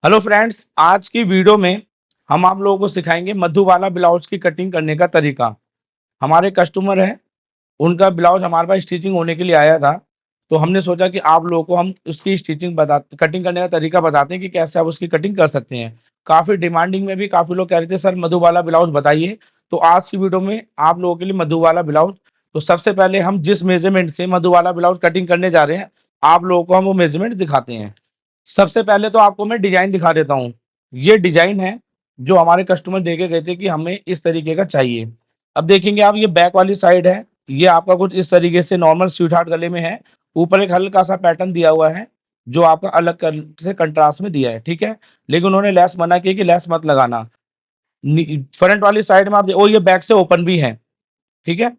Hello friends, आज की video में हम आप लोगों को सिखाएंगे मधुबाला ब्लाउज की कटिंग करने का तरीका। हमारे कस्टमर हैं, उनका ब्लाउज हमारे पास स्टिचिंग होने के लिए आया था, तो हमने सोचा कि आप लोगों को हम उसकी स्टिचिंग कटिंग करने का तरीका बताते हैं कि कैसे आप उसकी कटिंग कर सकते हैं। काफ़ी डिमांडिंग में भी काफ़ी लोग कह रहे थे सर मधुबाला ब्लाउज बताइए, तो आज की वीडियो में आप लोगों के लिए मधुबाला ब्लाउज। तो सबसे पहले हम जिस मेजरमेंट से मधुबाला ब्लाउज कटिंग करने जा रहे हैं, आप लोगों को हम वो मेजरमेंट दिखाते हैं। सबसे पहले तो आपको मैं डिजाइन दिखा देता हूँ। ये डिजाइन है जो हमारे कस्टमर देके गए थे कि हमें इस तरीके का चाहिए। अब देखेंगे आप, ये बैक वाली साइड है, ये आपका कुछ इस तरीके से नॉर्मल स्वीट हार्ट गले में है। ऊपर एक हल्का सा पैटर्न दिया हुआ है जो आपका अलग कर से कंट्रास्ट में दिया है, ठीक है। लेकिन उन्होंने लेस मना किया कि लेस मत लगाना। फ्रंट वाली साइड में आप और ये बैक से ओपन भी है, ठीक है।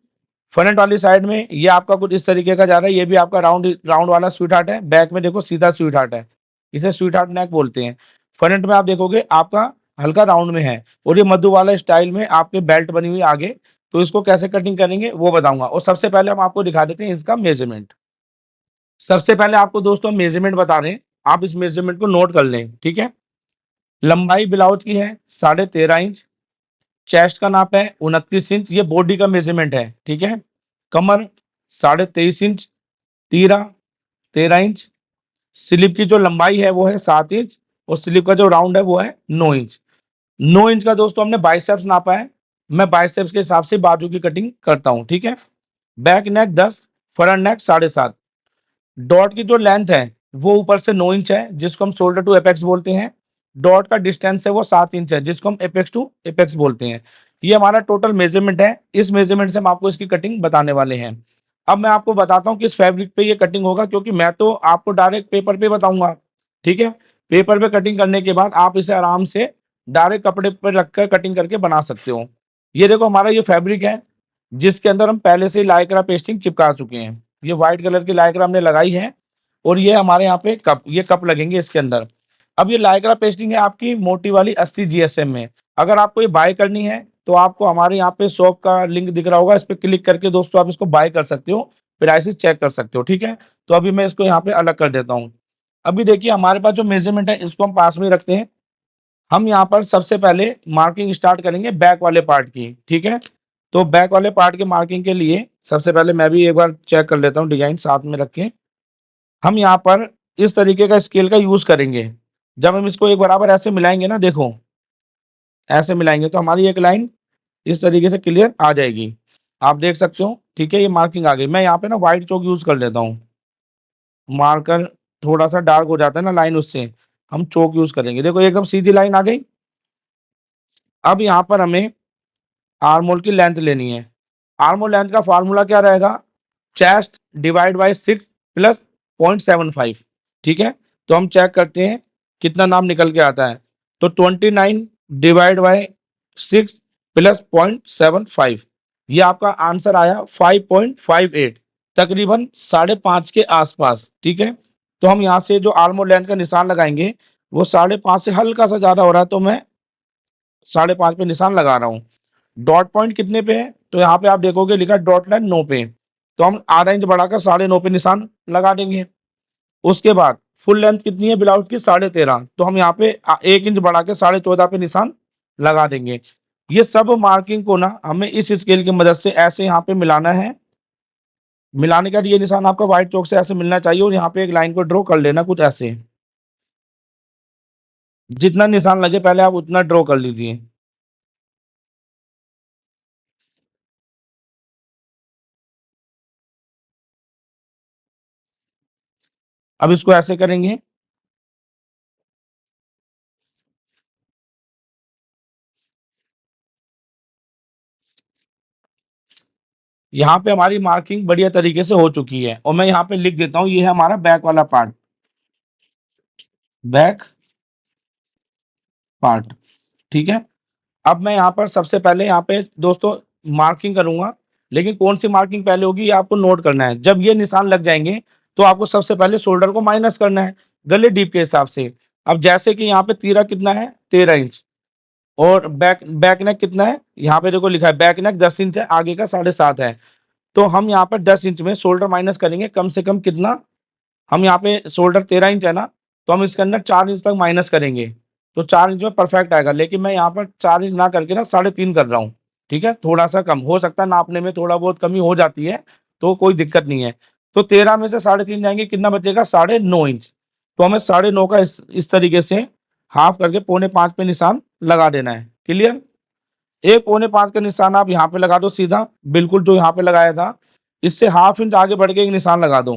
फ्रंट वाली साइड में ये आपका कुछ इस तरीके का जा रहा है, ये भी आपका राउंड राउंड वाला स्वीट हार्ट है। बैक में देखो सीधा स्वीट हार्ट है, इसे स्वीट हार्ट नेक बोलते हैं। फ्रंट में आप देखोगे आपका हल्का राउंड में है, और ये मधु वाला स्टाइल में आपके बेल्ट बनी हुई आगे। तो इसको कैसे कटिंग करेंगे वो बताऊंगा, और सबसे पहले हम आपको दिखा देते हैं इसका मेजरमेंट। सबसे पहले आपको दोस्तों मेजरमेंट बता रहे हैं, आप इस मेजरमेंट को नोट कर लें, ठीक है। लंबाई ब्लाउज की है 13.5 इंच। चेस्ट का नाप है 29 इंच, ये बॉडी का मेजरमेंट है, ठीक है। कमर 23.5 इंच, तीरा 13 इंच। स्लीव की जो लंबाई है वो है 7 इंच, और स्लीव का जो राउंड है वो है 9 इंच। 9 इंच का दोस्तों हमने बाइसेप्स नापा है। मैं बाइसेप्स के हिसाब से बाजू की कटिंग करता हूँ, ठीक है। बैक नेक 10, फ्रंट नेक 7.5। डॉट की जो लेंथ है वो ऊपर से 9 इंच है, जिसको हम शोल्डर टू एपेक्स बोलते हैं। डॉट का डिस्टेंस है वो 7 इंच है, जिसको हम एपेक्स टू एपेक्स बोलते हैं। ये हमारा टोटल मेजरमेंट है। इस मेजरमेंट से हम आपको इसकी कटिंग बताने वाले हैं। अब मैं आपको बताता हूँ किस फैब्रिक पे ये कटिंग होगा, क्योंकि मैं तो आपको डायरेक्ट पेपर पे बताऊंगा, ठीक है। पेपर पे कटिंग करने के बाद आप इसे आराम से डायरेक्ट कपड़े पर रखकर कटिंग करके बना सकते हो। ये देखो हमारा ये फैब्रिक है, जिसके अंदर हम पहले से लाइक्रा पेस्टिंग चिपका चुके हैं। ये व्हाइट कलर की लाइक्रा हमने लगाई है, और ये हमारे यहाँ पे ये कप लगेंगे इसके अंदर। अब ये लाइक्रा पेस्टिंग है आपकी मोटी वाली 80 जीएसएम में। अगर आपको ये बाय करनी है तो आपको हमारे यहाँ पे शॉप का लिंक दिख रहा होगा, इस पे क्लिक करके दोस्तों आप इसको बाय कर सकते हो, प्राइसेस चेक कर सकते हो, ठीक है। तो अभी मैं इसको यहाँ पे अलग कर देता हूँ। अभी देखिए हमारे पास जो मेजरमेंट है इसको हम पास में रखते हैं। हम यहाँ पर सबसे पहले मार्किंग स्टार्ट करेंगे बैक वाले पार्ट की, ठीक है। तो बैक वाले पार्ट के मार्किंग के लिए सबसे पहले मैं भी एक बार चेक कर लेता हूँ डिजाइन साथ में रख के। हम यहाँ पर इस तरीके का स्केल का यूज करेंगे। जब हम इसको एक बराबर ऐसे मिलाएंगे ना, देखो ऐसे मिलाएंगे तो हमारी एक लाइन इस तरीके से क्लियर आ जाएगी। आप देख सकते हो, ठीक है। ये मार्किंग आ गई। मैं यहाँ पे ना व्हाइट चौक यूज कर लेता हूँ। मार्कर थोड़ा सा डार्क हो जाता है ना लाइन, उससे हम चौक यूज करेंगे। देखो एकदम सीधी लाइन आ गई। अब यहाँ पर हमें आर्मोल की लेंथ लेनी है। आर्मोल लेंथ का फार्मूला क्या रहेगा? चेस्ट डिवाइड बाय 6 प्लस 0.75, ठीक है। तो हम चेक करते हैं कितना नाम निकल के आता है। तो 29 डिवाइड बाय 6 प्लस 0.75, ये आपका आंसर आया 5.58, तकरीबन 5.5 के आसपास, ठीक है। तो हम यहाँ से जो आर्मोल लेंथ का निशान लगाएंगे वो 5.5 से हल्का सा ज्यादा हो रहा है, तो मैं 5.5 पे निशान लगा रहा हूँ। डॉट पॉइंट कितने पे है? तो यहाँ पे आप देखोगे लिखा डॉट लाइन 9 पे, तो हम आधा इंच बढ़ाकर 9.5 पे निशान लगा देंगे। उसके बाद फुल लेंथ कितनी है ब्लाउज की? 13.5, तो हम यहाँ पे 1 इंच बढ़ा के 14.5 पे निशान लगा देंगे। ये सब मार्किंग को ना हमें इस स्केल की मदद से ऐसे यहाँ पे मिलाना है। मिलाने का ये निशान आपका व्हाइट चौक से ऐसे मिलना चाहिए, और यहाँ पे एक लाइन को ड्रॉ कर लेना कुछ ऐसे। जितना निशान लगे पहले आप उतना ड्रॉ कर लीजिए। अब इसको ऐसे करेंगे। यहाँ पे हमारी मार्किंग बढ़िया तरीके से हो चुकी है, और मैं यहाँ पे लिख देता हूँ ये है हमारा बैक वाला पार्ट, बैक पार्ट, ठीक है। अब मैं यहाँ पर सबसे पहले यहाँ पे दोस्तों मार्किंग करूंगा, लेकिन कौन सी मार्किंग पहले होगी ये आपको नोट करना है। जब ये निशान लग जाएंगे तो आपको सबसे पहले शोल्डर को माइनस करना है गले डीप के हिसाब से। अब जैसे कि यहाँ पे तीरा कितना है? 13 इंच। और बैक बैक नेक कितना है? यहाँ पे देखो लिखा है बैक नेक 10 इंच है, आगे का 7.5 है। तो हम यहाँ पर 10 इंच में शोल्डर माइनस करेंगे कम से कम कितना? हम यहाँ पे शोल्डर 13 इंच है ना, तो हम इसके अंदर 4 इंच तक माइनस करेंगे, तो 4 इंच में परफेक्ट आएगा। लेकिन मैं यहाँ पर 4 इंच ना करके ना 3.5 कर रहा हूँ, ठीक है? थोड़ा-सा कम हो सकता है, नापने में थोड़ा बहुत कमी हो जाती है, तो कोई दिक्कत नहीं है। तो 13 में से 3.5 जाएँगे, कितना बचेगा? 9.5 इंच। तो हमें 9.5 का इस तरीके से हाफ करके 4.25 पे निशान लगा देना है। क्लियर? एक 4.25 का निशान आप यहाँ पे लगा दो सीधा, बिल्कुल जो यहाँ पे लगाया था। इससे हाफ इंच आगे बढ़ के एक निशान लगा दो।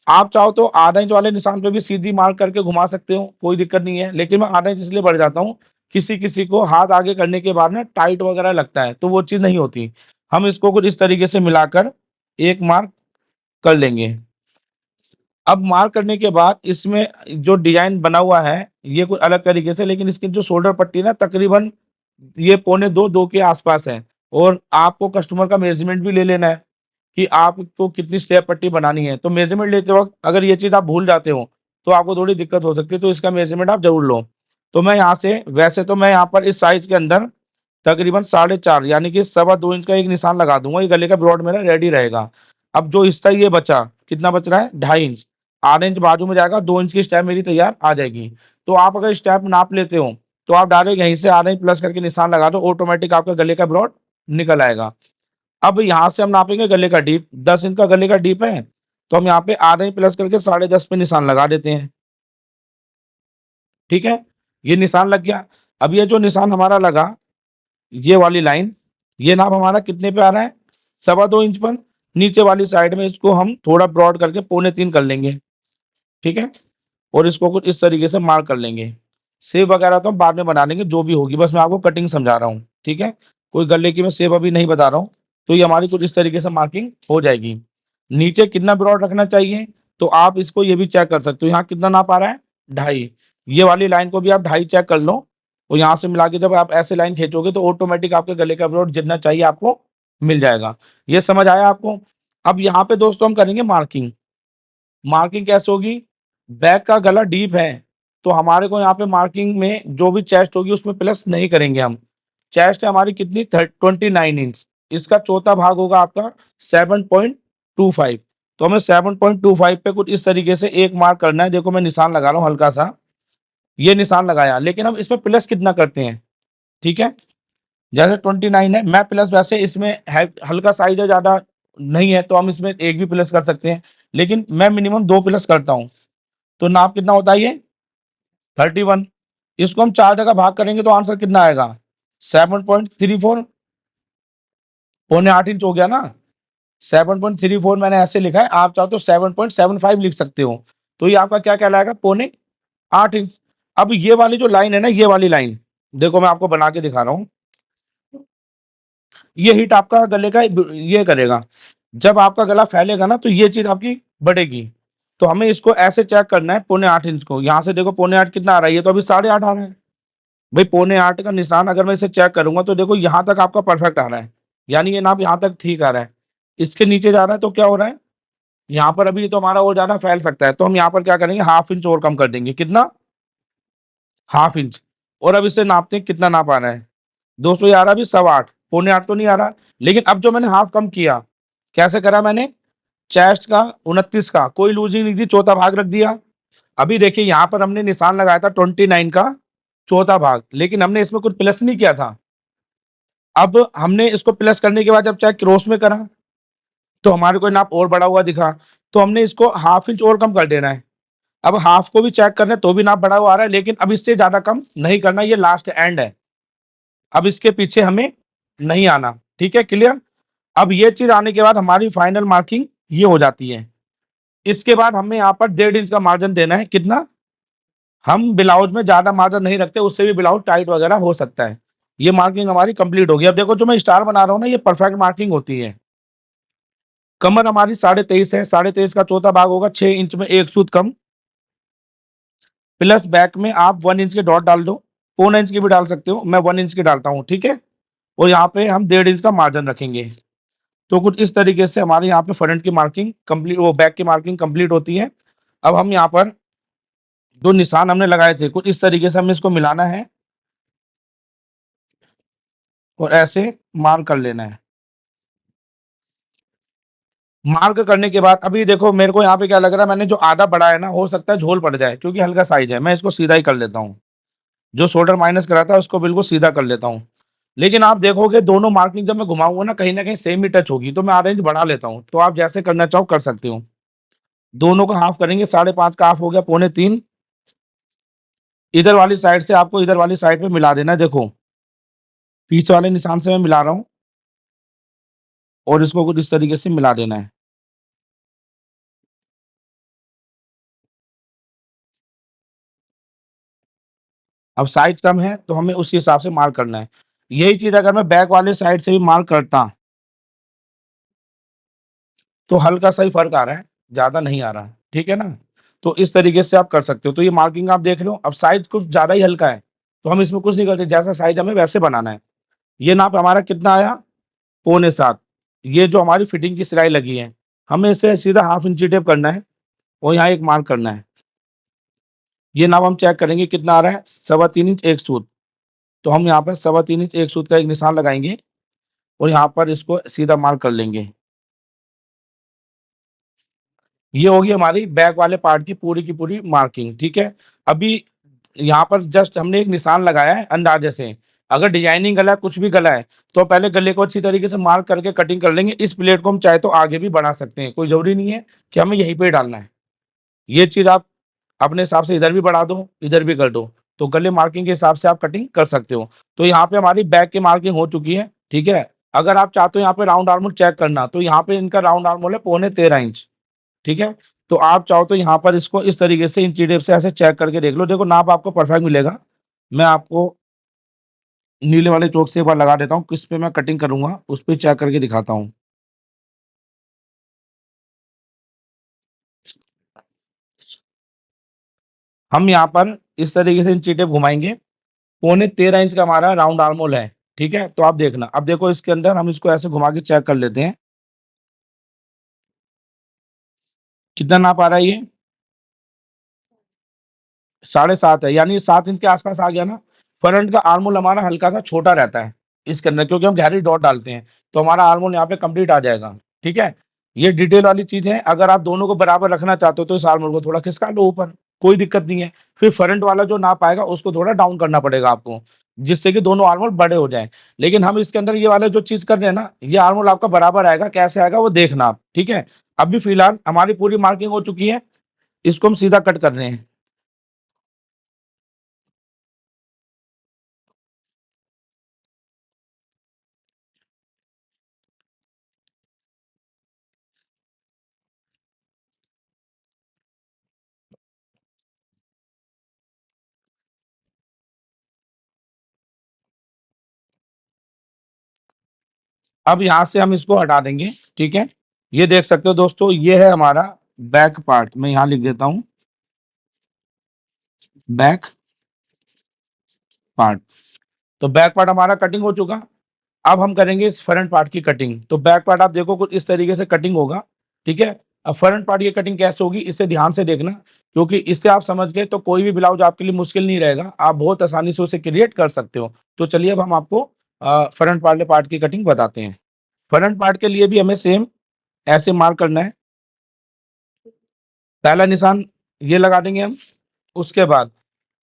आप चाहो तो आधा इंच वाले निशान पे भी सीधी मार्क करके घुमा सकते हो, कोई दिक्कत नहीं है। लेकिन मैं आधा इंच इसलिए बढ़ जाता हूँ, किसी-किसी को हाथ आगे करने के बाद ना टाइट वगैरह लगता है, तो वो चीज़ नहीं होती। हम इसको कुछ इस तरीके से मिलाकर एक मार्क कर लेंगे। अब मार्क करने के बाद इसमें जो डिज़ाइन बना हुआ है, ये कुछ अलग तरीके से, लेकिन इसकी जो शोल्डर पट्टी है ना, तकरीबन ये पौने 2 के आसपास है। और आपको कस्टमर का मेज़रमेंट भी ले लेना है कि आपको कितनी स्टेप पट्टी बनानी है। तो मेज़रमेंट लेते वक़्त अगर ये चीज़ आप भूल जाते हो, तो आपको थोड़ी दिक्कत हो सकती है, तो इसका मेज़रमेंट आप ज़रूर लो। तो मैं यहाँ से वैसे तो मैं यहाँ पर इस साइज़ के अंदर तकरीबन 4.5 यानी कि सवा 2 इंच का एक निशान लगा दूँगा, ये गले का ब्रॉड मेरा रेडी रहेगा। अब जो हिस्सा ये बचा, कितना बच रहा है? 2.5 इंच। आधा इंच बाजू में जाएगा, 2 इंच की स्टेप मेरी तैयार आ जाएगी। तो आप अगर स्टेप नाप लेते हो, तो आप डायरेक्ट यहीं से आधा इंच प्लस करके निशान लगा दो, ऑटोमेटिक आपका गले का ब्रॉड निकल आएगा। अब यहाँ से हम नापेंगे गले का डीप, 10 इंच का गले का डीप है, तो हम यहाँ पे आधा इंच प्लस करके 10.5 पे निशान लगा देते हैं। ठीक है? ये निशान लग गया। अब ये जो निशान हमारा लगा, ये वाली लाइन, ये नाप हमारा कितने पे आ रहा है? सवा 2 इंच पर। नीचे वाली साइड में इसको हम थोड़ा ब्रॉड करके 3.25 कर लेंगे, ठीक है? और इसको कुछ इस तरीके से मार्क कर लेंगे। शेप वगैरह तो हम बाद में बना लेंगे, जो भी होगी, बस मैं आपको कटिंग समझा रहा हूँ, ठीक है? कोई गले की मैं शेप अभी नहीं बता रहा हूँ। तो ये हमारी कुछ इस तरीके से मार्किंग हो जाएगी। नीचे कितना ब्रॉड रखना चाहिए, तो आप इसको ये भी चेक कर सकते हो, यहाँ कितना नाप आ रहा है? 2.5। ये वाली लाइन को भी आप 2.5 चेक कर लो, और यहाँ से मिला के जब आप ऐसे लाइन खींचोगे, तो ऑटोमेटिक आपके गले का ब्रॉड जितना चाहिए आपको मिल जाएगा। ये समझ आया आपको? अब यहाँ पे दोस्तों हम करेंगे मार्किंग। मार्किंग कैसे होगी? बैक का गला डीप है, तो हमारे को यहाँ पे मार्किंग में जो भी चेस्ट होगी उसमें प्लस नहीं करेंगे हम। चेस्ट है हमारी कितनी? 29 इंच। इसका चौथा भाग होगा आपका 7.25। तो हमें 7.25 पे कुछ इस तरीके से एक मार्क करना है। देखो मैं निशान लगा रहा हूँ हल्का सा, ये निशान लगाया, लेकिन हम इसमें प्लस कितना करते हैं, ठीक है? जैसे 29 है, मैं प्लस वैसे इसमें है, हल्का साइज़ है, ज़्यादा नहीं है, तो हम इसमें 1 भी प्लस कर सकते हैं, लेकिन मैं मिनिमम 2 प्लस करता हूँ। तो नाप कितना होता है ये? 31। इसको हम 4 जगह भाग करेंगे तो आंसर कितना आएगा? 7.34, पौने 8 इंच हो गया ना? 7.34 मैंने ऐसे लिखा है, आप चाहो तो 7.75 लिख सकते हो। तो ये आपका क्या कहलाएगा? पौने 8 इंच। अब ये वाली जो लाइन है ना, ये वाली लाइन, देखो मैं आपको बना के दिखा रहा हूँ। ये हिट आपका गले का ये करेगा। जब आपका गला फैलेगा ना, तो ये चीज़ आपकी बढ़ेगी। तो हमें इसको ऐसे चेक करना है पौने 8 इंच को। यहाँ से देखो पौने 8 कितना आ रहा है? ये तो अभी 8.5 आ रहा है। भाई पौने 8 का निशान अगर मैं इसे चेक करूँगा, तो देखो यहाँ तक आपका परफेक्ट आ रहा है। यानी ये नाप यहाँ तक ठीक आ रहा है। इसके नीचे जा रहा है तो क्या हो रहा है? यहाँ पर अभी तो हमारा और ज़्यादा फैल सकता है। तो हम यहाँ पर क्या करेंगे? ½ इंच और कम कर देंगे। कितना? ½ इंच। और अब इसे नापते हैं कितना नाप आ रहा है? दोस्तों ये आ रहा है अभी 8.25, पौने 8 तो नहीं आ रहा। लेकिन अब जो मैंने हाफ कम किया, कैसे करा मैंने? चेस्ट का 29 का कोई लूजिंग नहीं दी, चौथा भाग रख दिया। अभी देखिए यहाँ पर हमने निशान लगाया था 29 का चौथा भाग, लेकिन हमने इसमें कुछ प्लस नहीं किया था। अब हमने इसको प्लस करने के बाद जब चाहे क्रॉस में करा, तो हमारे को नाप और बढ़ा हुआ दिखा, तो हमने इसको ½ इंच और कम कर देना है। अब हाफ को भी चेक करना है, तो भी नाप बढ़ा हुआ आ रहा है, लेकिन अब इससे ज्यादा कम नहीं करना, ये लास्ट एंड है। अब इसके पीछे हमें नहीं आना, ठीक है? क्लियर? अब ये चीज आने के बाद हमारी फाइनल मार्किंग ये हो जाती है। इसके बाद हमें यहाँ पर 1.5 इंच का मार्जिन देना है। कितना? हम ब्लाउज में ज्यादा मार्जिन नहीं रखते, उससे भी ब्लाउज टाइट वगैरह हो सकता है। ये मार्किंग हमारी कंप्लीट होगी। अब देखो जो मैं स्टार बना रहा हूँ ना, ये परफेक्ट मार्किंग होती है। कमर हमारी 23.5 है, 23.5 का चौथा भाग होगा 6 इंच में 1 सूत कम, प्लस बैक में आप 1 इंच के डॉट डाल दो, पौने इंच की भी डाल सकते हो, मैं 1 इंच की डालता हूँ, ठीक है? और यहाँ पे हम 1.5 इंच का मार्जिन रखेंगे। तो कुछ इस तरीके से हमारे यहाँ पे फ्रंट की मार्किंग कंप्लीट, वो बैक की मार्किंग कंप्लीट होती है। अब हम यहाँ पर जो निशान हमने लगाए थे, कुछ इस तरीके से हमें इसको मिलाना है और ऐसे मार्क कर लेना है। मार्क करने के बाद अभी देखो मेरे को यहाँ पे क्या लग रहा है, मैंने जो आधा बढ़ा है ना, हो सकता है झोल पड़ जाए क्योंकि हल्का साइज है। मैं इसको सीधा ही कर लेता हूँ, जो शोल्डर माइनस करा था उसको बिल्कुल सीधा कर लेता हूँ। लेकिन आप देखोगे दोनों मार्किंग जब मैं घुमाऊंगा ना कहीं सेम ही टच होगी, तो मैं आधा इंच बढ़ा लेता हूँ। तो आप जैसे करना चाहो कर सकते हो। दोनों का हाफ करेंगे, 5.5 का हाफ हो गया 3.25। इधर वाली साइड से आपको इधर वाली साइड पे मिला देना है। देखो पीछे वाले निशान से मैं मिला रहा हूँ और इसको कुछ इस तरीके से मिला देना है। अब साइज कम है तो हमें उसी हिसाब से मार्क करना है। यही चीज अगर मैं बैक वाले साइड से भी मार्क करता तो हल्का सा ही फर्क आ रहा है, ज्यादा नहीं आ रहा, ठीक है ना। तो इस तरीके से आप कर सकते हो। तो ये मार्किंग आप देख लो। अब साइज कुछ ज्यादा ही हल्का है तो हम इसमें कुछ नहीं करते, जैसा साइज हमें वैसे बनाना है। ये नाप हमारा कितना आया, 6.25। ये जो हमारी फिटिंग की सिलाई लगी है, हमें इसे सीधा हाफ इंची टेप करना है और यहाँ एक मार्क करना है। ये नाप हम चेक करेंगे कितना आ रहा है, 3.25 इंच एक सूत। तो हम यहाँ पर 3.25 इंच एक सूत का एक निशान लगाएंगे और यहाँ पर इसको सीधा मार्क कर लेंगे। ये होगी हमारी बैक वाले पार्ट की पूरी मार्किंग, ठीक है। अभी यहाँ पर जस्ट हमने एक निशान लगाया है अंदाजे से। अगर डिजाइनिंग गला है, कुछ भी गला है, तो पहले गले को अच्छी तरीके से मार्क करके कटिंग कर लेंगे। इस प्लेट को हम चाहे तो आगे भी बढ़ा सकते हैं, कोई जरूरी नहीं है कि हमें यहीं पे ही डालना है। ये चीज आप अपने हिसाब से इधर भी बढ़ा दो, इधर भी कर दो, तो गले मार्किंग के हिसाब से आप कटिंग कर सकते हो। तो यहाँ पे हमारी बैक की मार्किंग हो चुकी है, ठीक है। अगर आप चाहते हो यहाँ पे राउंड आर्मोल चेक करना, तो यहाँ पे इनका राउंड आर्मोल है 13.25 इंच, ठीक है। तो आप चाहो तो यहाँ पर इसको इस तरीके से इंची टेप से ऐसे चेक करके देख लो। देखो नाप आपको परफेक्ट मिलेगा। मैं आपको नीले वाले चौक से एक बार लगा देता हूँ, किस पे मैं कटिंग करूंगा उस पे चेक करके दिखाता हूँ। हम यहाँ पर इस तरीके से इंची टेप घुमाएंगे। 13.25 इंच का हमारा राउंड आर्मोल है, ठीक है। तो आप देखना, अब देखो इसके अंदर हम इसको ऐसे घुमा के चेक कर लेते हैं कितना नाप आ रहा है। ये 7.5 है, यानी 7 इंच के आसपास आ गया ना। फ्रंट का आर्मोल हमारा हल्का सा छोटा रहता है इसके अंदर, क्योंकि हम गहरी डॉट डालते हैं, तो हमारा आर्मोल यहाँ पे कंप्लीट आ जाएगा, ठीक है। ये डिटेल वाली चीज है। अगर आप दोनों को बराबर रखना चाहते हो तो इस आर्मोल को थोड़ा खिसका लो ऊपर, कोई दिक्कत नहीं है। फिर फ्रंट वाला जो नाप आएगा उसको थोड़ा डाउन करना पड़ेगा आपको, जिससे कि दोनों आर्मोल बड़े हो जाए। लेकिन हम इसके अंदर ये वाले जो चीज कर रहे हैं ना, ये आर्मोल आपका बराबर आएगा, कैसे आएगा वो देखना आप, ठीक है। अभी फिलहाल हमारी पूरी मार्किंग हो चुकी है, इसको हम सीधा कट कर रहे हैं। अब यहाँ से हम इसको हटा देंगे, ठीक है। ये देख सकते हो दोस्तों, ये है हमारा बैक पार्ट। मैं यहाँ लिख देता हूँ बैक पार्ट। तो बैक पार्ट हमारा कटिंग हो चुका। अब हम करेंगे इस फ्रंट पार्ट की कटिंग। तो बैक पार्ट आप देखो कुछ इस तरीके से कटिंग होगा, ठीक है। अब फ्रंट पार्ट की कटिंग कैसे होगी इसे ध्यान से देखना, क्योंकि इससे आप समझ गए तो कोई भी ब्लाउज आपके लिए मुश्किल नहीं रहेगा, आप बहुत आसानी से उसे क्रिएट कर सकते हो। तो चलिए अब हम आपको फ्रंट वाले पार्ट की कटिंग बताते हैं। फ्रंट पार्ट के लिए भी हमें सेम ऐसे मार्क करना है। पहला निशान ये लगा देंगे हम। उसके बाद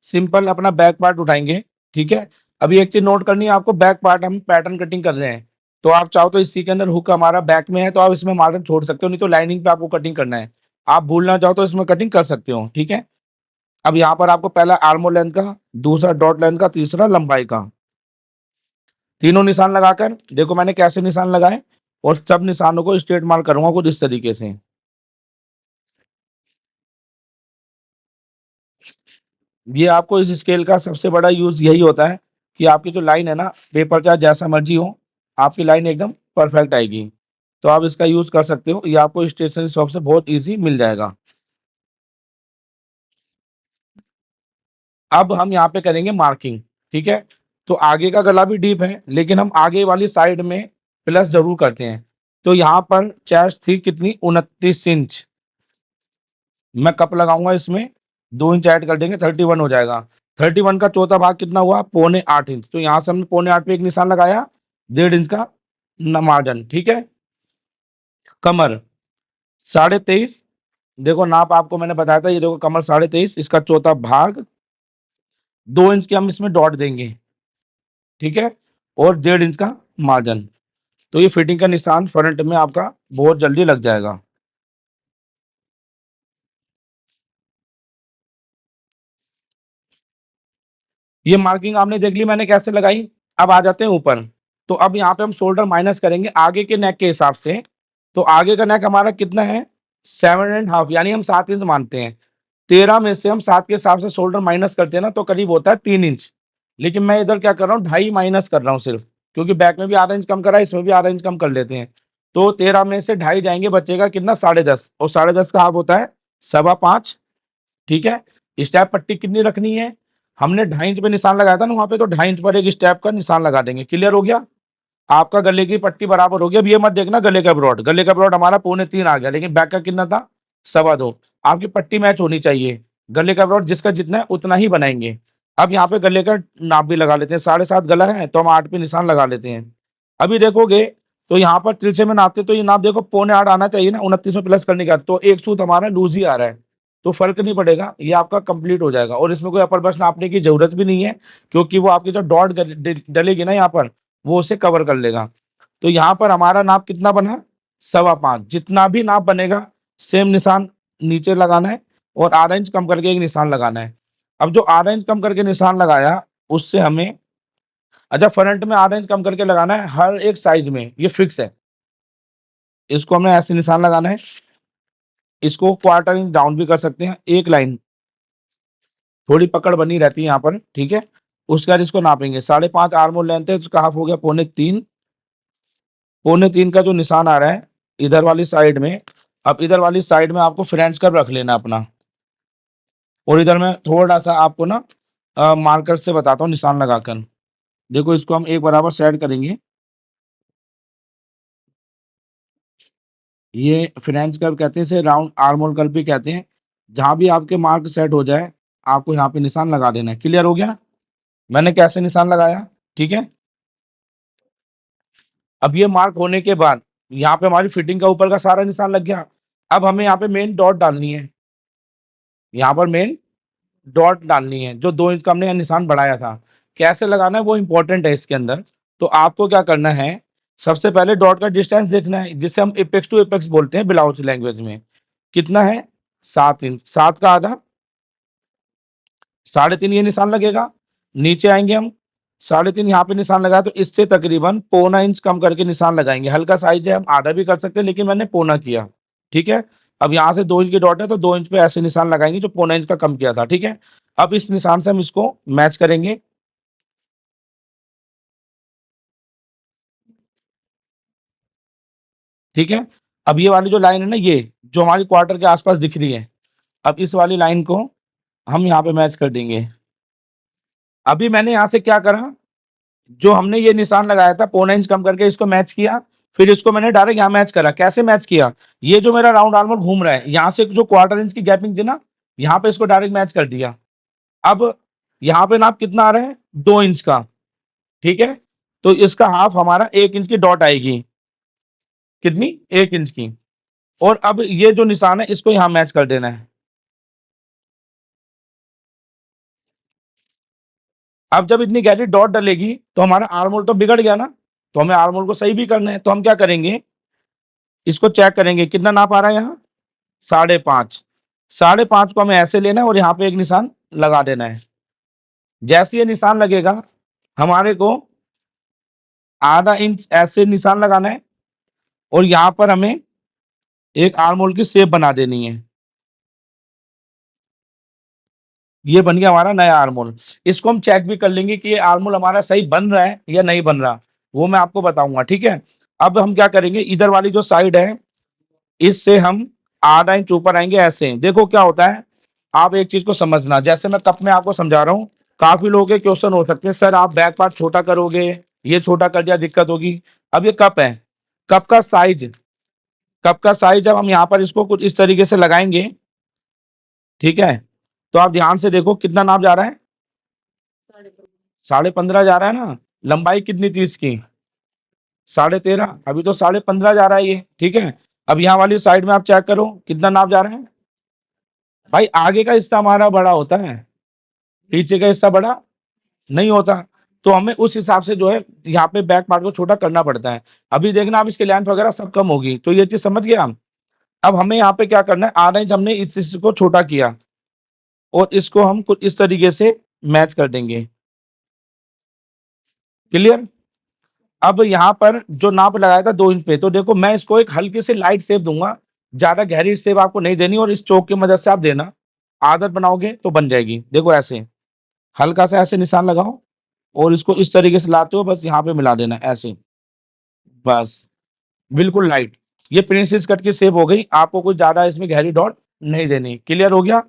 सिंपल अपना बैक पार्ट उठाएंगे, ठीक है। अभी एक चीज नोट करनी है आपको, बैक पार्ट हम पैटर्न कटिंग कर रहे हैं, तो आप चाहो तो इसी के अंदर हुक हमारा बैक में है तो आप इसमें मार्जिन छोड़ सकते हो, नहीं तो लाइनिंग पे आपको कटिंग करना है। आप भूलना चाहो तो इसमें कटिंग कर सकते हो, ठीक है। अब यहाँ पर आपको पहला आर्मो लेंथ का, दूसरा डॉट लेंथ का, तीसरा लंबाई का, तीनों निशान लगाकर देखो मैंने कैसे निशान लगाए, और सब निशानों को स्ट्रेट मार्क करूंगा कुछ इस तरीके से। ये आपको इस स्केल का सबसे बड़ा यूज यही होता है कि आपकी जो लाइन है ना, पेपर चाहे जैसा मर्जी हो, आपकी लाइन एकदम परफेक्ट आएगी। तो आप इसका यूज कर सकते हो, ये आपको स्टेशनरी शॉप से बहुत इजी मिल जाएगा। अब हम यहाँ पे करेंगे मार्किंग, ठीक है। तो आगे का गला भी डीप है, लेकिन हम आगे वाली साइड में प्लस जरूर करते हैं। तो यहाँ पर चेस्ट थी कितनी, 29 इंच। मैं कप लगाऊंगा इसमें, 2 इंच ऐड कर देंगे, 31 हो जाएगा। 31 का चौथा भाग कितना हुआ, 7.25 इंच। तो यहाँ से हमने 7.25 पे एक निशान लगाया, 1.5 इंच का मार्जिन, ठीक है। कमर, 23.5। देखो नाप आपको मैंने बताया था, ये देखो कमर 23.5, इसका चौथा भाग 2 इंच के हम इसमें डॉट देंगे, ठीक है, और 1.5 इंच का मार्जिन। तो ये फिटिंग का निशान फ्रंट में आपका बहुत जल्दी लग जाएगा। ये मार्किंग आपने देख ली मैंने कैसे लगाई। अब आ जाते हैं ऊपर। तो अब यहाँ पे हम शोल्डर माइनस करेंगे आगे के नेक के हिसाब से। तो आगे का नेक हमारा कितना है, 7.5, यानी हम 7 इंच मानते हैं। 13 में से हम 7 के हिसाब से शोल्डर माइनस करते हैं ना, तो करीब होता है 3 इंच। लेकिन मैं इधर क्या कर रहा हूँ, 2.5 माइनस कर रहा हूँ सिर्फ, क्योंकि बैक में भी आधा इंच कम करा है, इसमें भी आधा इंच कम कर लेते हैं। तो 13 में से 2.5 जाएंगे, बचेगा कितना, 10.5, और 10.5 का हाफ होता है 5.25, ठीक है। स्टेप पट्टी कितनी रखनी है, हमने 2.5 इंच पे निशान लगाया था ना वहां पे, तो 2.5 इंच पर एक स्टेप का निशान लगा देंगे। क्लियर हो गया, आपका गले की पट्टी बराबर हो गई। अब ये मत देखना गले का ब्रॉड, गले का ब्रॉड हमारा 3.25 आ गया, लेकिन बैक का कितना था, 2.25। आपकी पट्टी मैच होनी चाहिए, गले का ब्रॉड जिसका जितना है उतना ही बनाएंगे। अब यहाँ पे गले का नाप भी लगा लेते हैं, 7.5 गला है तो हम 8 पे निशान लगा लेते हैं। अभी देखोगे तो यहाँ पर तिरछे में नापते तो ये नाप देखो 7.25 आना चाहिए ना, 29 में प्लस करने का, तो एक सूत हमारा लूज ही आ रहा है, तो फर्क नहीं पड़ेगा, ये आपका कंप्लीट हो जाएगा। और इसमें कोई अपर बस्ट नापने की जरूरत भी नहीं है, क्योंकि वो आपकी जो डॉट डलेगी ना यहाँ पर, वो उसे कवर कर लेगा। तो यहाँ पर हमारा नाप कितना बना, 5.25। जितना भी नाप बनेगा सेम निशान नीचे लगाना है, और आधा इंच कम करके एक निशान लगाना है। अब जो आधा इंच कम करके निशान लगाया उससे हमें, अच्छा फ्रंट में आधा इंच कम करके लगाना है हर एक साइज में, ये फिक्स है। इसको हमें ऐसे निशान लगाना है, इसको क्वार्टर इंच डाउन भी कर सकते हैं, एक लाइन थोड़ी पकड़ बनी रहती है यहाँ पर, ठीक है। उसके बाद इसको नापेंगे, 5.5 आर्मोल लेंथ है, उसका हाफ हो गया 3.25। 3.25 का जो निशान आ रहा है इधर वाली साइड में, अब इधर वाली साइड में आपको फ्रेंच कर्व रख लेना अपना। और इधर में थोड़ा सा आपको ना मार्कर से बताता हूँ निशान लगाकर। देखो इसको हम एक बराबर सेट करेंगे, ये फ्रेंच कर्व कहते हैं, इसे राउंड आर्मोल कर्व भी कहते हैं। जहां भी आपके मार्क सेट हो जाए आपको यहाँ पे निशान लगा देना है। क्लियर हो गया, मैंने कैसे निशान लगाया, ठीक है। अब ये मार्क होने के बाद यहाँ पे हमारी फिटिंग का ऊपर का सारा निशान लग गया। अब हमें यहाँ पे मेन डॉट डालनी है, यहाँ पर मेन डॉट डालनी है, जो 2 इंच का हमने निशान बढ़ाया था। कैसे लगाना है वो इंपॉर्टेंट है इसके अंदर। तो आपको क्या करना है, सबसे पहले डॉट का डिस्टेंस देखना है, जिसे हम एपेक्स टू एपेक्स बोलते हैं ब्लाउज लैंग्वेज में। कितना है, 7 इंच, 7 का आधा 3.5, ये निशान लगेगा। नीचे आएंगे हम, 3.5 यहाँ पे निशान लगाया, तो इससे तकरीबन 0.25 इंच कम करके निशान लगाएंगे। हल्का साइज है, हम आधा भी कर सकते हैं, लेकिन मैंने 0.25 किया, ठीक है। अब यहाँ से 2 इंच की डॉट है, तो 2 इंच पे ऐसे निशान लगाएंगे जो 0.25 इंच का कम किया था, ठीक है। अब इस निशान से हम इसको मैच करेंगे, ठीक है। अब ये वाली जो लाइन है ना, ये जो हमारी क्वार्टर के आसपास दिख रही है, अब इस वाली लाइन को हम यहाँ पे मैच कर देंगे। अभी मैंने यहाँ से क्या करा, जो हमने ये निशान लगाया था 0.25 इंच कम करके, इसको मैच किया, फिर इसको मैंने डायरेक्ट यहाँ मैच करा। कैसे मैच किया, ये जो मेरा राउंड आर्मर घूम रहा है, यहाँ से जो क्वार्टर इंच की गैपिंग थी ना, यहाँ पे इसको डायरेक्ट मैच कर दिया। अब यहाँ पे नाप कितना आ रहा है, 2 इंच का, ठीक है। तो इसका हाफ हमारा 1 इंच की डॉट आएगी, कितनी, 1 इंच की। और अब ये जो निशान है इसको यहाँ मैच कर देना है। अब जब इतनी गहरी डॉट डलेगी तो हमारा आर्मोल तो बिगड़ गया ना, तो हमें आर्मोल को सही भी करना है। तो हम क्या करेंगे, इसको चेक करेंगे कितना नाप आ रहा है यहाँ, 5.5। 5.5 को हमें ऐसे लेना है और यहाँ पे एक निशान लगा देना है। जैसे ये निशान लगेगा हमारे को आधा इंच ऐसे निशान लगाना है, और यहाँ पर हमें एक आर्मोल की शेप बना देनी है। ये बन गया हमारा नया आर्मोल। इसको हम चेक भी कर लेंगे कि ये आर्मोल हमारा सही बन रहा है या नहीं बन रहा, वो मैं आपको बताऊंगा, ठीक है। अब हम क्या करेंगे, इधर वाली जो साइड है इससे हम आधा इंच ऊपर आएंगे ऐसे। देखो क्या होता है, आप एक चीज को समझना, जैसे मैं कप में आपको समझा रहा हूँ, काफी लोगों के क्वेश्चन हो सकते हैं, सर आप बैक पार्ट छोटा करोगे, ये छोटा कर दिया दिक्कत होगी। अब ये कप है, कप का साइज, कप का साइज जब हम यहाँ पर इसको कुछ इस तरीके से लगाएंगे, ठीक है, तो आप ध्यान से देखो कितना नाप जा रहा है, 15.5 जा रहा है ना। लंबाई कितनी थी इसकी, 13.5, अभी तो 15.5 जा रहा है ये, ठीक है। अब यहाँ वाली साइड में आप चेक करो कितना नाप जा रहा है। भाई आगे का हिस्सा हमारा बड़ा होता है, पीछे का हिस्सा बड़ा नहीं होता। तो हमें उस हिसाब से जो है यहाँ पे बैक पार्ट को छोटा करना पड़ता है। अभी देखना आप इसकी लेंथ वगैरह सब कम होगी, तो ये चीज समझ गए हम। अब हमें यहाँ पे क्या करना है, 8 इंच हमने इस चीज को छोटा किया और इसको हम कुछ इस तरीके से मैच कर देंगे। क्लियर। अब यहाँ पर जो नाप लगाया था 2 इंच पे, तो देखो मैं इसको एक हल्की से लाइट शेप दूंगा, ज्यादा गहरी शेप आपको नहीं देनी, और इस चौक की मदद से आप देना, आदत बनाओगे तो बन जाएगी। देखो ऐसे हल्का सा ऐसे निशान लगाओ और इसको इस तरीके से लाते हो, बस यहाँ पे मिला देना ऐसे, बस बिल्कुल लाइट। ये प्रिंसेस कट की शेप हो गई, आपको कुछ ज्यादा इसमें गहरी डॉट नहीं देनी। क्लियर हो गया।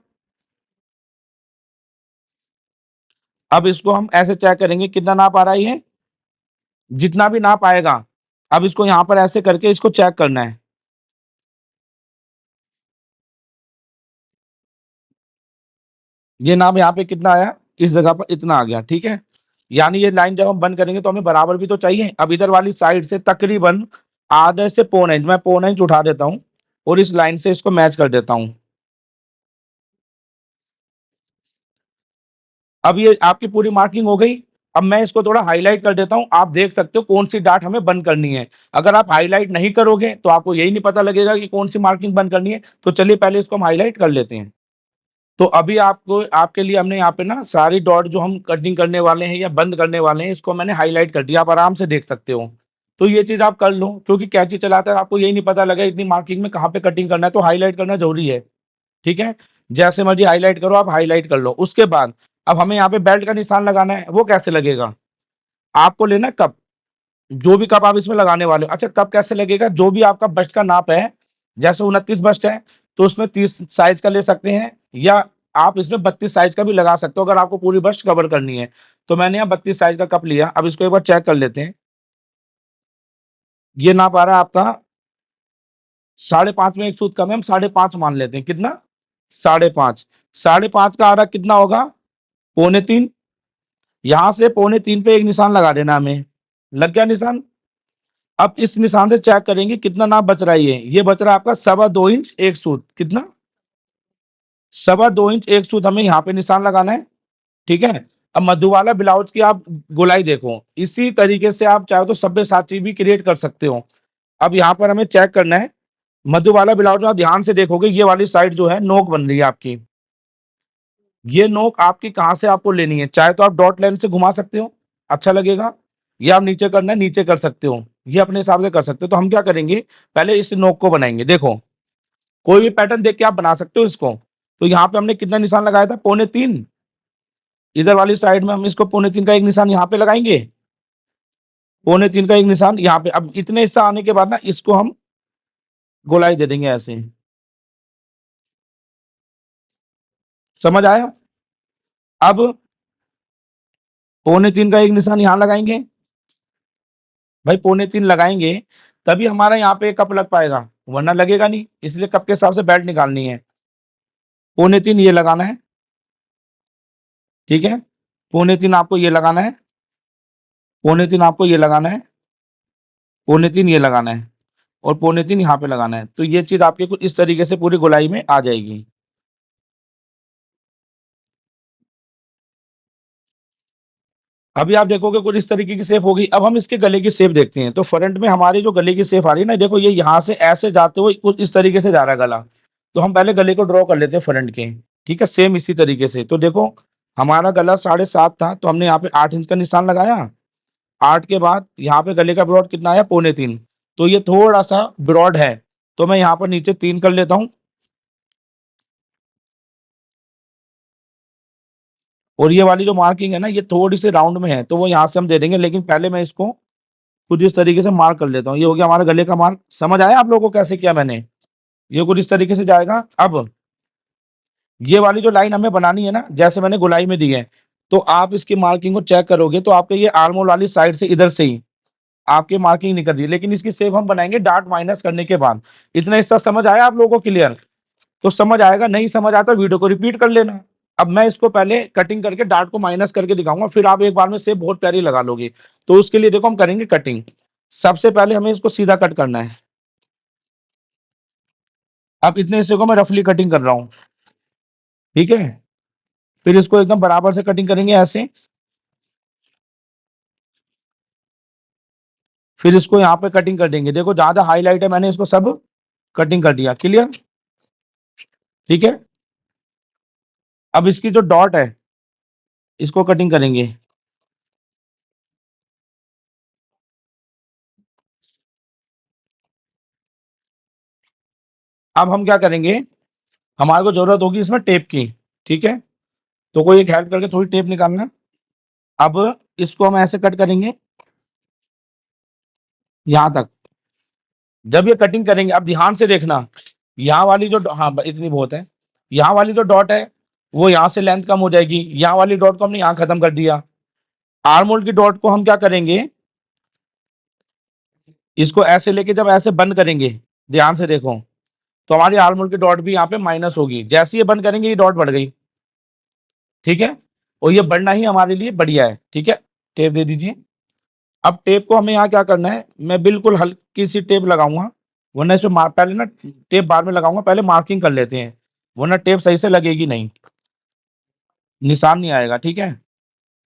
अब इसको हम ऐसे चेक करेंगे कितना नाप आ रहा है ये, जितना भी नाप आएगा। अब इसको यहाँ पर ऐसे करके इसको चेक करना है। ये नाप यहाँ पे कितना आया, इस जगह पर इतना आ गया, ठीक है। यानी ये लाइन जब हम बंद करेंगे तो हमें बराबर भी तो चाहिए। अब इधर वाली साइड से तकरीबन आधे से पौन इंच, मैं पौन इंच उठा देता हूँ और इस लाइन से इसको मैच कर देता हूँ। अब ये आपकी पूरी मार्किंग हो गई। अब मैं इसको थोड़ा हाईलाइट कर देता हूं, आप देख सकते हो कौन सी डाट हमें बंद करनी है। अगर आप हाईलाइट नहीं करोगे तो आपको यही नहीं पता लगेगा कि कौन सी मार्किंग बंद करनी है। तो चलिए पहले इसको हम हाईलाइट कर लेते हैं। तो अभी आपको आपके लिए हमने यहाँ पे ना सारी डॉट जो हम कटिंग करने वाले हैं या बंद करने वाले हैं, इसको मैंने हाईलाइट कर दिया, आप आराम से देख सकते हो। तो ये चीज आप कर लो, क्योंकि कैंची चलाते हैं आपको यही नहीं पता लगा इतनी मार्किंग में कहाँ पे कटिंग करना है, तो हाईलाइट करना जरूरी है। ठीक है, जैसे मर्जी हाईलाइट करो, आप हाईलाइट कर लो। उसके बाद अब हमें यहाँ पे बेल्ट का निशान लगाना है। वो कैसे लगेगा, आपको लेना कप, जो भी कप आप इसमें लगाने वाले हो। अच्छा कप कैसे लगेगा, जो भी आपका बस्ट का नाप है, जैसे 29 बस्ट है तो उसमें 30 साइज का ले सकते हैं, या आप इसमें 32 साइज का भी लगा सकते हो अगर आपको पूरी बस्ट कवर करनी है। तो मैंने यहाँ 32 साइज का कप लिया। अब इसको एक बार चेक कर लेते हैं। ये नाप आ रहा है आपका 5.5 में एक सूत कम है, हम 5.5 मान लेते हैं। कितना, 5.5। 5.5 का आ रहा कितना होगा, 2.25। यहां से 2.25 पे एक निशान लगा देना हमें। लग गया निशान। अब इस निशान से चेक करेंगे कितना नाप बच रहा है। ये बच रहा है आपका 2.25 इंच एक सूत। कितना, 2.25 इंच एक सूत हमें यहाँ पे निशान लगाना है। ठीक है। अब मधुबाला ब्लाउज की आप गोलाई देखो, इसी तरीके से आप चाहो तो सब्यसाची भी क्रिएट कर सकते हो। अब यहाँ पर हमें चेक करना है, मधुबाला ब्लाउज में आप ध्यान से देखोगे ये वाली साइड जो है नोक बन रही है आपकी। ये नोक आपकी कहाँ से आपको लेनी है, चाहे तो आप डॉट लाइन से घुमा सकते हो, अच्छा लगेगा, या आप नीचे करना है नीचे कर सकते हो, ये अपने हिसाब से कर सकते हो। तो हम क्या करेंगे, पहले इस नोक को बनाएंगे। देखो कोई भी पैटर्न देख के आप बना सकते हो इसको। तो यहाँ पे हमने कितना निशान लगाया था, 2.25। इधर वाली साइड में हम इसको 2.25 का एक निशान यहाँ पे लगाएंगे, 2.25 का एक निशान यहाँ पे। अब इतने हिस्सा आने के बाद ना इसको हम गोलाई दे देंगे ऐसे। समझ आया। अब 2.25 का एक निशान यहाँ लगाएंगे। भाई 2.25 लगाएंगे तभी हमारा यहाँ पे कप लग पाएगा, वरना लगेगा नहीं। इसलिए कप के हिसाब से बेल्ट निकालनी है। 2.25 ये लगाना है, ठीक है। 2.25 आपको ये लगाना है, 2.25 आपको ये लगाना है, 2.25 ये लगाना है, और 2.25 यहाँ पे लगाना है। तो ये चीज आपके कुछ इस तरीके से पूरी गोलाई में आ जाएगी। अभी आप देखोगे कुछ इस तरीके की शेप होगी। अब हम इसके गले की शेप देखते हैं। तो फ्रंट में हमारी जो गले की शेप आ रही है ना, देखो ये यहाँ से ऐसे जाते हुए कुछ इस तरीके से जा रहा है गला। तो हम पहले गले को ड्रॉ कर लेते हैं फ्रंट के। ठीक है, सेम इसी तरीके से। तो देखो हमारा गला 7.5 था, तो हमने यहाँ पे 8 इंच का निशान लगाया। 8 के बाद यहाँ पे गले का ब्रॉड कितना आया, 2.25। तो ये थोड़ा सा ब्रॉड है, तो मैं यहाँ पर नीचे 3 कर लेता हूँ। और ये वाली जो मार्किंग है ना, ये थोड़ी सी राउंड में है, तो वो यहाँ से हम दे देंगे। लेकिन पहले मैं इसको कुछ इस तरीके से मार्क कर लेता हूँ। ये हो गया हमारा गले का मार्क। समझ आया आप लोगों को कैसे किया मैंने, ये कुछ इस तरीके से जाएगा। अब ये वाली जो लाइन हमें बनानी है ना, जैसे मैंने गोलाई में दी है, तो आप इसकी मार्किंग को चेक करोगे तो आपके ये आर्मोल वाली साइड से इधर से ही आपकी मार्किंग निकल रही है। लेकिन इसकी शेप हम बनाएंगे डार्ट माइनस करने के बाद। इतना हिस्सा समझ आया आप लोगों को क्लियर। तो समझ आएगा, नहीं समझ आता वीडियो को रिपीट कर लेना। अब मैं इसको पहले कटिंग करके डार्ट को माइनस करके दिखाऊंगा, फिर आप एक बार में शेप बहुत प्यारी लगा लोगे। तो उसके लिए देखो हम करेंगे कटिंग। सबसे पहले हमें इसको सीधा कट करना है। अब इतने हिस्से को मैं रफली कटिंग कर रहा हूं, ठीक है। फिर इसको एकदम बराबर से कटिंग करेंगे ऐसे। फिर इसको यहाँ पे कटिंग कर देंगे, देखो जहां जहां हाईलाइट है मैंने इसको सब कटिंग कर दिया, क्लियर, ठीक है। अब इसकी जो डॉट है इसको कटिंग करेंगे। अब हम क्या करेंगे, हमारे को जरूरत होगी इसमें टेप की, ठीक है। तो कोई एक हेल्प करके थोड़ी टेप निकालना। अब इसको हम ऐसे कट करेंगे यहां तक। जब ये कटिंग करेंगे, अब ध्यान से देखना, यहाँ वाली जो, हाँ इतनी बहुत है, यहाँ वाली जो डॉट है वो यहाँ से लेंथ कम हो जाएगी, यहाँ वाली डॉट को हमने यहाँ खत्म कर दिया। आर्म होल की डॉट को हम क्या करेंगे, इसको ऐसे लेके जब ऐसे बंद करेंगे, ध्यान से देखो, तो हमारी आर्म होल की डॉट भी यहाँ पे माइनस होगी। जैसे ये बंद करेंगे ये डॉट बढ़ गई, ठीक है। और ये बढ़ना ही हमारे लिए बढ़िया है, ठीक है। टेप दे दीजिए। अब टेप को हमें यहाँ क्या करना है, मैं बिल्कुल हल्की सी टेप लगाऊंगा, वरना इसमें पहले ना टेप बाद में लगाऊंगा, पहले मार्किंग कर लेते हैं, वरना टेप सही से लगेगी नहीं, निशान नहीं आएगा, ठीक है।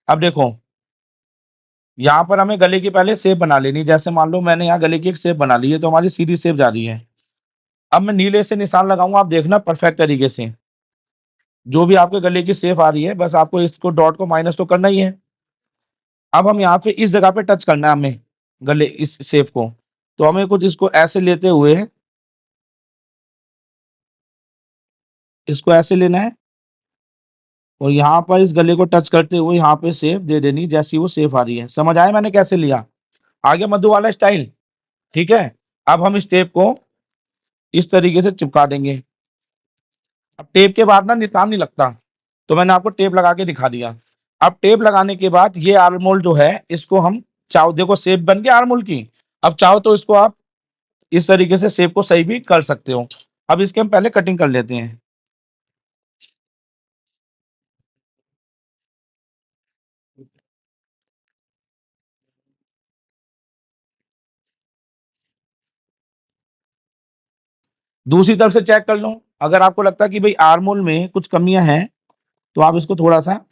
अब देखो, यहाँ पर हमें गले की पहले शेप बना लेनी। जैसे मान लो मैंने यहाँ गले की एक शेप बना ली है, तो हमारी सीधी शेप जा रही है। अब मैं नीले से निशान लगाऊंगा, आप देखना परफेक्ट तरीके से, जो भी आपके गले की शेप आ रही है, बस आपको इसको डॉट को माइनस तो करना ही है। अब हम यहाँ पे इस जगह पे टच करना है हमें, गले इस शेप को, तो हमें कुछ इसको ऐसे लेते हुए इसको ऐसे लेना है, और यहाँ पर इस गले को टच करते हुए यहाँ पे शेप दे देनी, जैसी वो शेप आ रही है। समझ आया मैंने कैसे लिया? आगे मधु वाला स्टाइल, ठीक है। अब हम इस टेप को इस तरीके से चिपका देंगे। अब टेप के बाद ना निशान नहीं लगता, तो मैंने आपको टेप लगा के दिखा दिया। अब टेप लगाने के बाद ये आर्म होल जो है इसको हम चाहो, देखो शेप बन गई आर्म होल की। अब चाहो तो इसको आप इस तरीके से शेप को सही भी कर सकते हो। अब इसके हम पहले कटिंग कर लेते हैं। दूसरी तरफ से चेक कर लो, अगर आपको लगता है कि भाई आर्म होल में कुछ कमियां हैं, तो आप इसको थोड़ा सा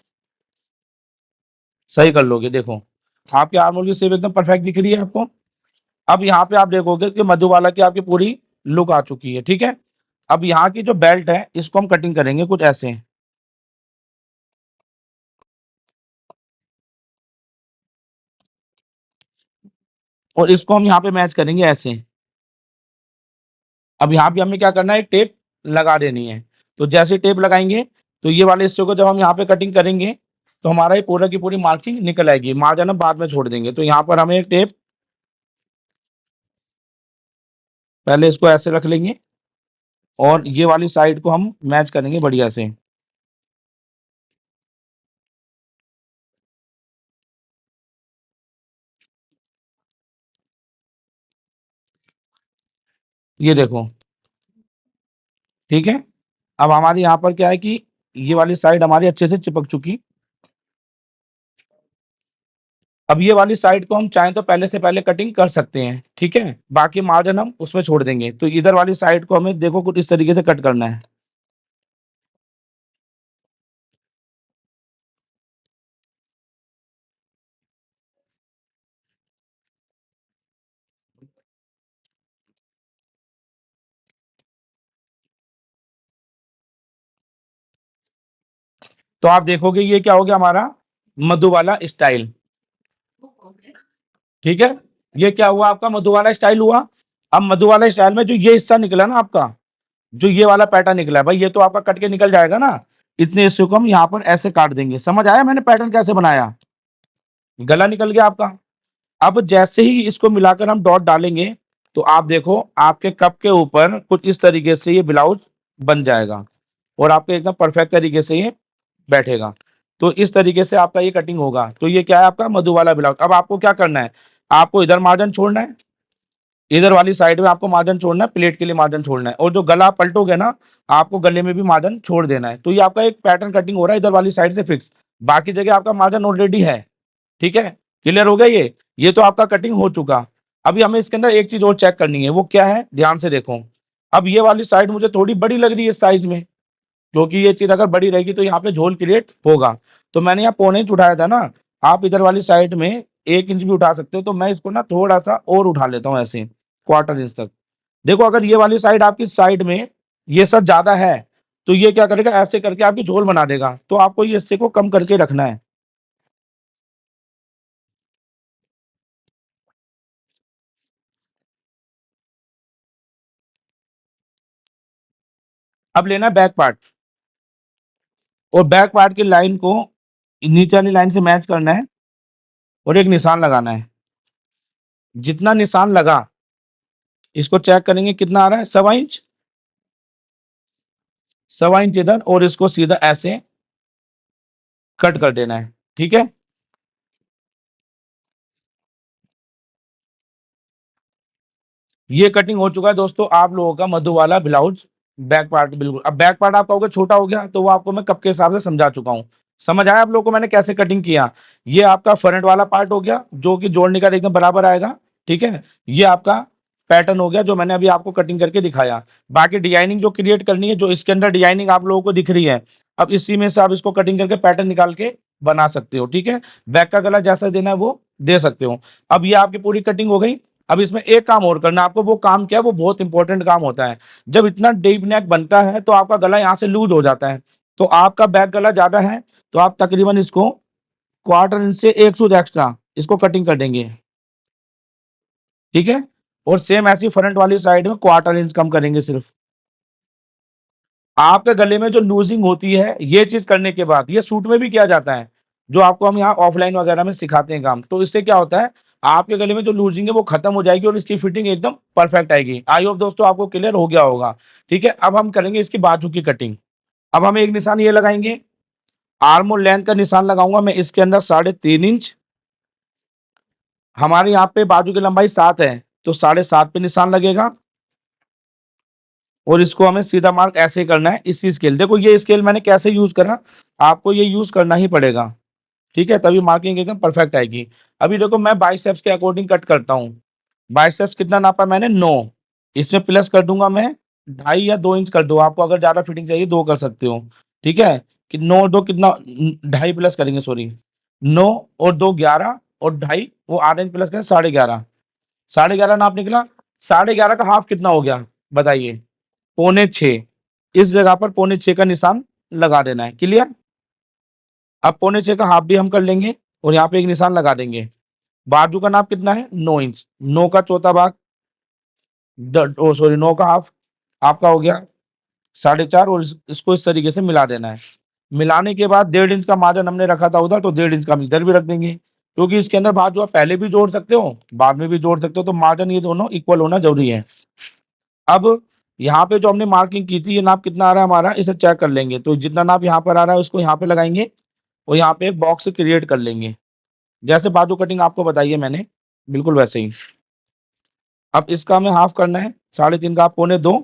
सही कर लोगे। देखो आपके आर्म होल की शेप एकदम परफेक्ट दिख रही है आपको। अब यहाँ पे आप देखोगे कि मधुबाला की आपकी पूरी लुक आ चुकी है, ठीक है। अब यहाँ की जो बेल्ट है इसको हम कटिंग करेंगे कुछ ऐसे, और इसको हम यहाँ पे मैच करेंगे ऐसे। अब यहाँ पे हमें क्या करना है, टेप लगा देनी है। तो जैसे टेप लगाएंगे, तो ये वाले हिस्से को जब हम यहाँ पे कटिंग करेंगे, तो हमारा ये पूरा की पूरी मार्किंग निकल आएगी। मार्जिन हम बाद में छोड़ देंगे। तो यहाँ पर हमें एक टेप, पहले इसको ऐसे रख लेंगे, और ये वाली साइड को हम मैच करेंगे बढ़िया से। ये देखो, ठीक है। अब हमारी यहाँ पर क्या है कि ये वाली साइड हमारी अच्छे से चिपक चुकी। अब ये वाली साइड को हम चाहें तो पहले से पहले कटिंग कर सकते हैं, ठीक है। बाकी मार्जिन हम उसमें छोड़ देंगे। तो इधर वाली साइड को हमें देखो कुछ इस तरीके से कट करना है। तो आप देखोगे ये क्या हो गया हमारा मधु वाला स्टाइल, ठीक है। ये क्या हुआ आपका मधु वाला स्टाइल हुआ। अब मधु वाला स्टाइल में जो ये हिस्सा निकला ना आपका, जो ये वाला पैटर्न निकला है भाई, ये तो आपका कट के निकल जाएगा ना। इतने हिस्से को हम यहाँ पर ऐसे काट देंगे। समझ आया मैंने पैटर्न कैसे बनाया? गला निकल गया आपका। अब जैसे ही इसको मिलाकर हम डॉट डालेंगे, तो आप देखो आपके कप के ऊपर कुछ इस तरीके से ये ब्लाउज बन जाएगा, और आपके एकदम परफेक्ट तरीके से ये बैठेगा। तो इस तरीके से आपका ये कटिंग होगा। तो ये क्या है आपका मधु वाला ब्लाउज। अब आपको क्या करना है, आपको इधर मार्जिन छोड़ना है, इधर वाली साइड में आपको मार्जिन छोड़ना है, प्लेट के लिए मार्जिन छोड़ना है, और जो गला आप पलटोगे ना, आपको गले में भी मार्जिन छोड़ देना है। तो ये आपका एक पैटर्न कटिंग हो रहा है इधर वाली साइड से फिक्स। बाकी जगह आपका मार्जिन ऑलरेडी है, ठीक है। क्लियर हो गया ये तो आपका कटिंग हो चुका। अभी हमें इसके अंदर एक चीज और चेक करनी है, वो क्या है, ध्यान से देखो। अब ये वाली साइड मुझे थोड़ी बड़ी लग रही है साइज में, क्योंकि ये चीज अगर बड़ी रहेगी तो यहाँ पे झोल क्रिएट होगा। तो मैंने यहाँ पौने इंच उठाया था ना, आप इधर वाली साइड में 1 इंच भी उठा सकते हो। तो मैं इसको ना थोड़ा सा और उठा लेता हूँ ऐसे, क्वार्टर इंच तक। देखो अगर ये वाली साइड आपकी साइड में ये सब ज्यादा है, तो ये क्या करेगा, ऐसे करके आपकी झोल बना देगा। तो आपको ये हिस्से को कम करके रखना है। अब लेना बैक पार्ट, और बैक पार्ट की लाइन को नीचे वाली लाइन से मैच करना है, और एक निशान लगाना है। जितना निशान लगा, इसको चेक करेंगे कितना आ रहा है, 1.25 इंच। 1.25 इंच इधर, और इसको सीधा ऐसे कट कर देना है। ठीक है, ये कटिंग हो चुका है दोस्तों आप लोगों का मधुबाला ब्लाउज बैक पार्ट। बिल्कुल, अब बैक पार्ट आप कहोगे छोटा हो गया, तो वो आपको मैं कप के हिसाब से समझा चुका हूँ। समझ आया आप लोगों को मैंने कैसे कटिंग किया। ये आपका फ्रंट वाला पार्ट हो गया, जो कि जोड़ने का एकदम बराबर आएगा। ठीक है, ये आपका पैटर्न हो गया जो मैंने अभी आपको कटिंग करके दिखाया। बाकी डिजाइनिंग जो क्रिएट करनी है, जो इसके अंदर डिजाइनिंग आप लोगों को दिख रही है, अब इसी में से आप इसको कटिंग करके पैटर्न निकाल के बना सकते हो। ठीक है, बैक का गला जैसा देना है वो दे सकते हो। अब ये आपकी पूरी कटिंग हो गई। अब इसमें एक काम और करना है आपको, वो काम क्या है, वो बहुत इंपॉर्टेंट काम होता है। जब इतना डीप नेक बनता है तो आपका गला यहाँ से लूज हो जाता है। तो आपका बैक गला ज्यादा है, तो आप तकरीबन इसको क्वार्टर इंच से 1 सूत एक्स्ट्रा इसको कटिंग कर देंगे। ठीक है, और सेम ऐसी फ्रंट वाली साइड में क्वार्टर इंच कम करेंगे सिर्फ। आपके गले में जो लूजिंग होती है, ये चीज करने के बाद ये सूट में भी किया जाता है, जो आपको हम यहाँ ऑफलाइन वगैरह में सिखाते हैं काम। तो इससे क्या होता है, आपके गले में जो लूजिंग है वो खत्म हो जाएगी, और इसकी फिटिंग एकदम परफेक्ट आएगी। आई होप दोस्तों आपको क्लियर हो गया होगा। ठीक है, अब हम करेंगे इसकी बाजू की कटिंग। अब हम एक निशान ये लगाएंगे, आर्म और लेंथ का निशान लगाऊंगा मैं इसके अंदर 3.5 इंच। हमारे यहाँ पे बाजू की लंबाई 7 है, तो 7.5 पे निशान लगेगा। और इसको हमें सीधा मार्क ऐसे ही करना है इसी स्केल। देखो ये स्केल मैंने कैसे यूज करा, आपको ये यूज करना ही पड़ेगा। ठीक है, तभी मार्किंग एकदम परफेक्ट आएगी। अभी देखो मैं बाइसेप्स के अकॉर्डिंग कट करता हूँ। बाइसेप्स कितना नापा मैंने, 9। इसमें प्लस कर दूंगा मैं 2.5 या 2 इंच कर दो, आपको अगर ज्यादा फिटिंग चाहिए 2 कर सकते हो। ठीक है, कि 9 2 कितना, 2.5 प्लस करेंगे, सॉरी 9 और 2 11, और 2.5 वो आधा इंच प्लस करें 11.5। 11.5 नाप निकला। 11.5 का हाफ कितना हो गया बताइए, 5.25। इस जगह पर 5.25 का निशान लगा देना है। क्लियर, अब 5.25 का हाफ भी हम कर लेंगे, और यहाँ पे एक निशान लगा देंगे। बाजू का नाप कितना है, 9 इंच। 9 का चौथा भाग, सॉरी 9 का हाफ आपका हो गया 4.5, और इसको इस तरीके से मिला देना है। मिलाने के बाद 1.5 इंच का मार्जिन हमने रखा था उधर, तो 1.5 इंच का हम इधर भी रख देंगे, क्योंकि इसके अंदर बाजू आप पहले भी जोड़ सकते हो बाद में भी जोड़ सकते हो, तो मार्जिन ये दोनों इक्वल होना जरूरी है। अब यहाँ पे जो हमने मार्किंग की थी, ये नाप कितना आ रहा है हमारा, इसे चेक कर लेंगे। तो जितना नाप यहाँ पर आ रहा है उसको यहाँ पे लगाएंगे, और यहाँ पे एक बॉक्स क्रिएट कर लेंगे, जैसे बाजू कटिंग आपको बताई है मैंने, बिल्कुल वैसे ही। अब इसका हमें हाफ करना है, 3.5 का 1.25,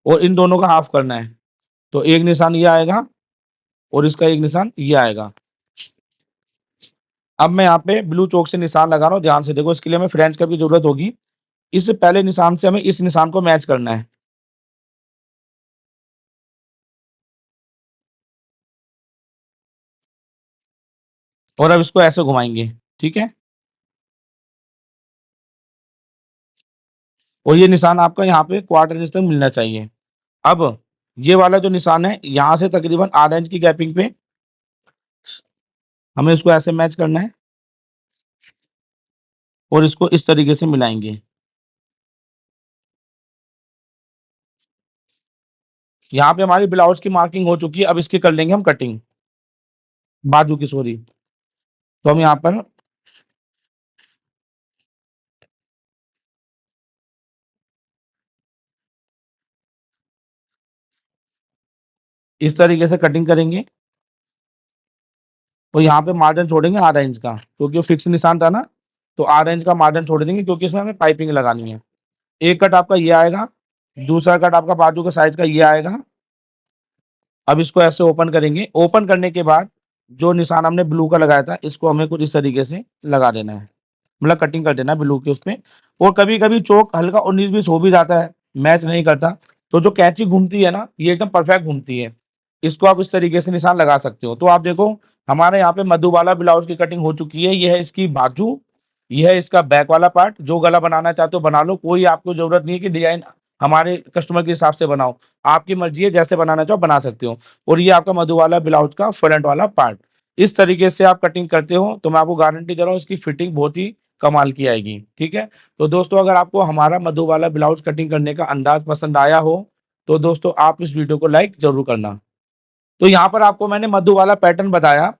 और इन दोनों का हाफ करना है। तो एक निशान ये आएगा, और इसका एक निशान ये आएगा। अब मैं यहाँ पे ब्लू चौक से निशान लगा रहा हूँ, ध्यान से देखो। इसके लिए हमें फ्रेंच कट की जरूरत होगी। इस पहले निशान से हमें इस निशान को मैच करना है, और अब इसको ऐसे घुमाएंगे। ठीक है, और ये निशान आपका यहाँ पे क्वार्टर इंच तक मिलना चाहिए। अब ये वाला जो निशान है, यहाँ से तकरीबन आधा इंच की गैपिंग पे हमें इसको ऐसे मैच करना है, और इसको इस तरीके से मिलाएंगे। यहाँ पे हमारी ब्लाउज की मार्किंग हो चुकी है। अब इसकी कर लेंगे हम कटिंग, बाजू की, सॉरी। तो हम यहाँ पर इस तरीके से कटिंग करेंगे, और यहाँ पे मार्जिन छोड़ेंगे आधा इंच का, क्योंकि वो फिक्स निशान था ना। तो आधा इंच का मार्जिन छोड़ देंगे, क्योंकि इसमें हमें पाइपिंग लगानी है। एक कट आपका ये आएगा, दूसरा कट आपका बाजू का साइज का ये आएगा। अब इसको ऐसे ओपन करेंगे। ओपन करने के बाद जो निशान हमने ब्लू का लगाया था, इसको हमें कुछ इस तरीके से लगा देना है, मतलब कटिंग कर देना है ब्लू के उस पे। और कभी कभी चौक हल्का 19-20 हो भी जाता है, मैच नहीं करता। तो जो कैंची घूमती है ना, ये एकदम परफेक्ट घूमती है। इसको आप इस तरीके से निशान लगा सकते हो। तो आप देखो हमारे यहाँ पे मधुबाला ब्लाउज की कटिंग हो चुकी है। ये है इसकी बाजू, ये है इसका बैक वाला पार्ट। जो गला बनाना चाहते हो बना लो, कोई आपको जरूरत नहीं है कि डिजाइन हमारे कस्टमर के हिसाब से बनाओ। आपकी मर्जी है, जैसे बनाना चाहो बना सकते हो। और ये आपका मधुबाला ब्लाउज का फ्रंट वाला पार्ट। इस तरीके से आप कटिंग करते हो तो मैं आपको गारंटी दे रहा हूँ इसकी फिटिंग बहुत ही कमाल की आएगी। ठीक है। तो दोस्तों अगर आपको हमारा मधुबाला ब्लाउज कटिंग करने का अंदाज पसंद आया हो तो दोस्तों आप इस वीडियो को लाइक जरूर करना। तो यहाँ पर आपको मैंने मधुबाला पैटर्न बताया।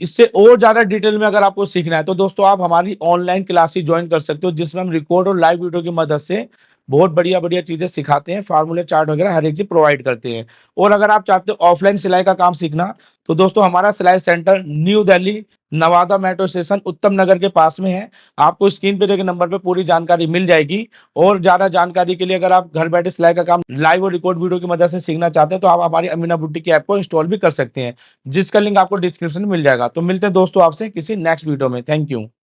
इससे और ज़्यादा डिटेल में अगर आपको सीखना है तो दोस्तों आप हमारी ऑनलाइन क्लासेस ज्वाइन कर सकते हो, जिसमें हम रिकॉर्ड और लाइव वीडियो की मदद से बहुत बढ़िया-बढ़िया चीज़ें सिखाते हैं, फार्मूले चार्ट वगैरह हर एक चीज़ प्रोवाइड करते हैं। और अगर आप चाहते हो ऑफलाइन सिलाई का काम सीखना तो दोस्तों हमारा सिलाई centre new Delhi, Nawada metro station, उत्तम नगर के पास में है। आपको स्क्रीन पे दिए गए नंबर पे पूरी जानकारी मिल जाएगी। और ज़्यादा जानकारी के लिए अगर आप घर बैठे सिलाई का काम लाइव और रिकॉर्ड वीडियो की मदद से सीखना चाहते हैं तो आप हमारी अमीना बुटीक की ऐप को इंस्टॉल भी कर सकते हैं, जिसका लिंक आपको डिस्क्रिप्शन में मिल जाएगा। तो मिलते हैं दोस्तों आपसे किसी नेक्स्ट वीडियो में। Thank you.